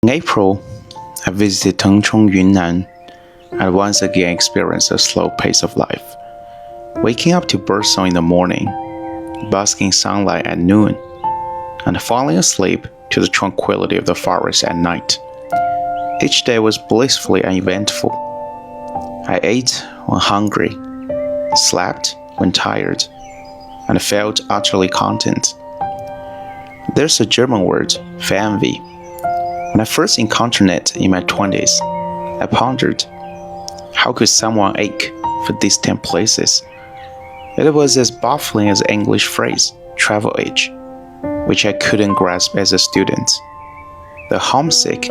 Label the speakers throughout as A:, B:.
A: In April, I visited Tengchong, Yunnan, and once again experienced a slow pace of life. Waking up to birdsong in the morning, basking sunlight at noon, and falling asleep to the tranquility of the forest at night. Each day was blissfully uneventful. I ate when hungry, slept when tired, and felt utterly content. There's a German word, Fernweh. When I first encountered it in my 20s, I pondered, how could someone ache for distant places? It was as baffling as the English phrase, travel age, which I couldn't grasp as a student. The homesick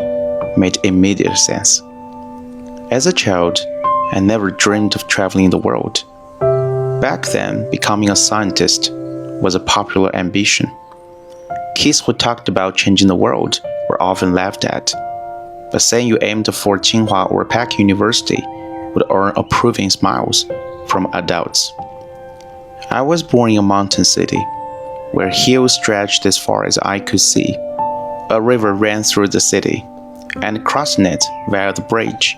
A: made immediate sense. As a child, I never dreamed of traveling the world. Back then, becoming a scientist was a popular ambition. Kids who talked about changing the world were often laughed at, but saying you aimed for Tsinghua or Peking University would earn approving smiles from adults. I was born in a mountain city, where hills stretched as far as I could see. A river ran through the city, and crossing it via the bridge,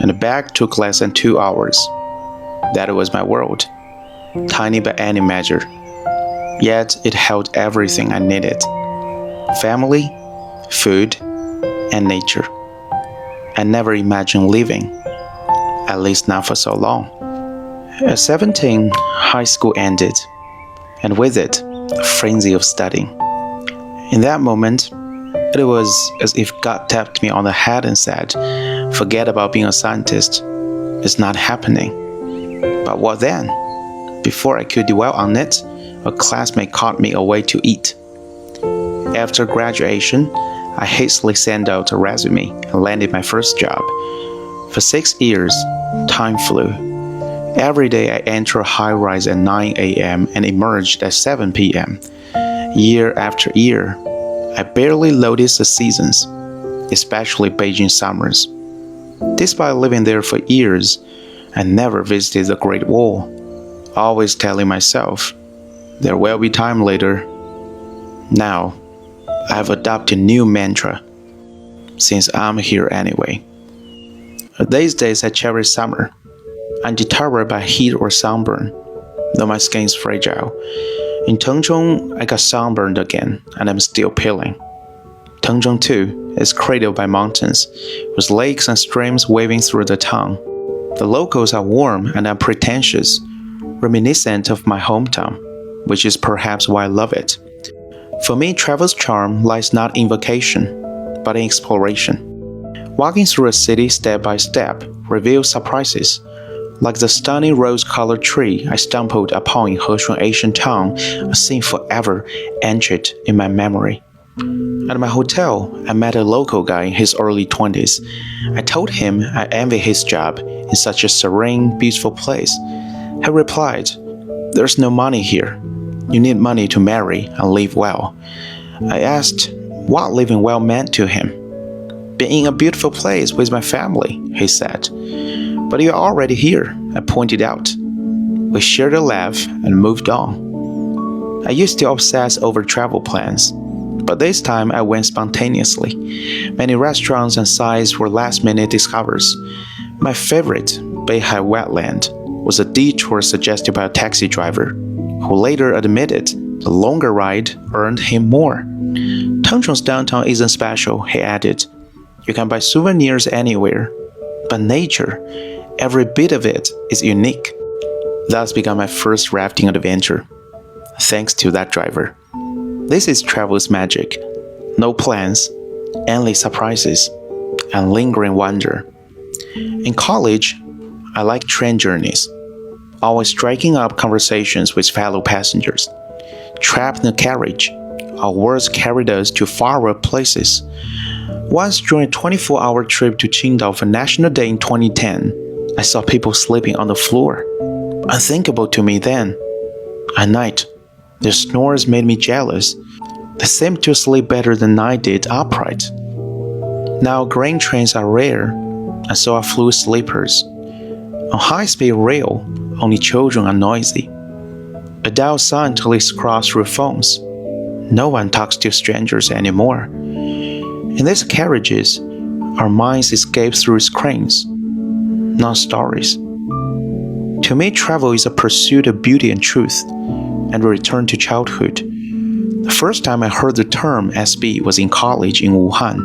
A: and the bag took less than 2 hours. That was my world, tiny by any measure, yet it held everything I needed: family, food, and nature. I never imagined leaving, at least not for so long. At 17, high school ended, and with it, a frenzy of studying. In that moment, it was as if God tapped me on the head and said, forget about being a scientist. It's not happening. But what then? Before I could dwell on it, a classmate called me away to eat. After graduation, I hastily sent out a resume and landed my first job. For 6 years, time flew. Every day I entered a high-rise at 9 a.m. and emerged at 7 p.m. Year after year, I barely noticed the seasons, especially Beijing summers. Despite living there for years, I never visited the Great Wall, always telling myself, there will be time later. Now, I have adopted a new mantra, since I'm here anyway. These days I cherish summer. I'm deterred by heat or sunburn, though my skin is fragile. In Tengchong, I got sunburned again, and I'm still peeling. Tengchong, too, is cradled by mountains, with lakes and streams waving through the town. The locals are warm and unpretentious, reminiscent of my hometown, which is perhaps why I love it. For me, travel's charm lies not in vacation, but in exploration. Walking through a city step by step reveals surprises, like the stunning rose-colored tree I stumbled upon in Heshun ancient town, a scene forever etched in my memory. At my hotel, I met a local guy in his early 20s. I told him I envy his job in such a serene, beautiful place. He replied, "There's no money here. You need money to marry and live well." I asked what living well meant to him. "Being in a beautiful place with my family," he said. "But you're already here," I pointed out. We shared a laugh and moved on. I used to obsess over travel plans, but this time I went spontaneously. Many restaurants and sites were last-minute discoveries. My favorite, Beihai Wetland, was a detour suggested by a taxi driver, who later admitted the longer ride earned him more. Tengchong's downtown isn't special, he added. You can buy souvenirs anywhere, but nature, every bit of it, is unique. Thus began my first rafting adventure, thanks to that driver. This is travel's magic. No plans, endless surprises, and lingering wonder. In college, I like train journeys, always striking up conversations with fellow passengers. Trapped in a carriage, our words carried us to faraway places. Once during a 24-hour trip to Qingdao for National Day in 2010, I saw people sleeping on the floor. Unthinkable to me then. At night, their snores made me jealous. They seemed to sleep better than I did upright. Now grain trains are rare, and so are fluid sleepers. On high-speed rail, only children are noisy. Adults silently scroll through phones. No one talks to strangers anymore. In these carriages, our minds escape through screens, not stories. To me, travel is a pursuit of beauty and truth, and a return to childhood. The first time I heard the term SB was in college in Wuhan.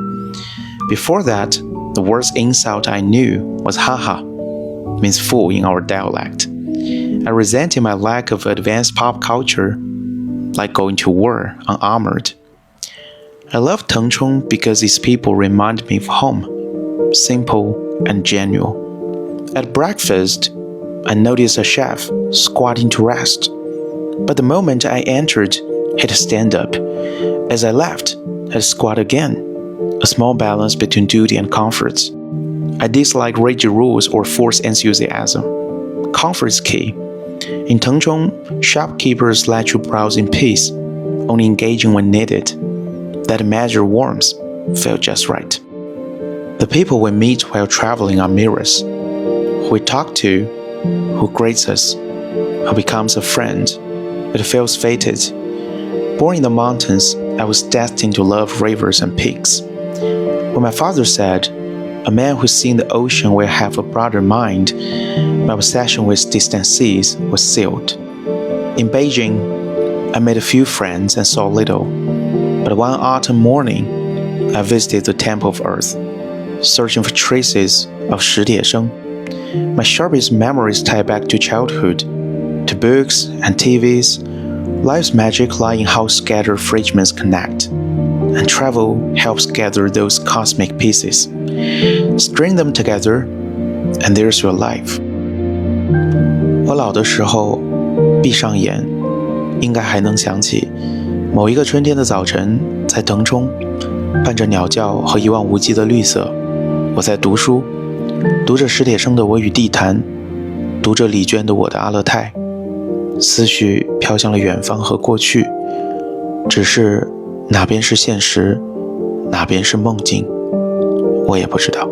A: Before that, the worst insult I knew was haha, means fool in our dialect. I resented my lack of advanced pop culture, like going to war unarmored. I love Tengchong because its people remind me of home, simple and genuine. At breakfast, I noticed a chef squatting to rest, but the moment I entered, he'd stand up. As I left, I'd squat again, a small balance between duty and comfort. I dislike rigid rules or forced enthusiasm. Comfort is key. In Tengchong, shopkeepers let you browse in peace, only engaging when needed. That measure warmth felt just right. The people we meet while traveling are mirrors. Who we talk to, who greets us, who becomes a friend. It feels fated. Born in the mountains, I was destined to love rivers and peaks. When my father said, "A man who's seen the ocean will have a broader mind," my obsession with distant seas was sealed. In Beijing, I made a few friends and saw little. But one autumn morning, I visited the Temple of Earth, searching for traces of Shitiesheng. My sharpest memories tie back to childhood, to books and TVs. Life's magic lies in how scattered fragments connect, and travel helps gather those cosmic pieces. String them together, and there's your life. 我老的时候，闭上眼，应该还能想起某一个春天的早晨，在腾冲，伴着鸟叫和一望无际的绿色，我在读书，读着史铁生的《我与地坛》，读着李娟的《我的阿勒泰》，思绪飘向了远方和过去，只是哪边是现实，哪边是梦境，我也不知道。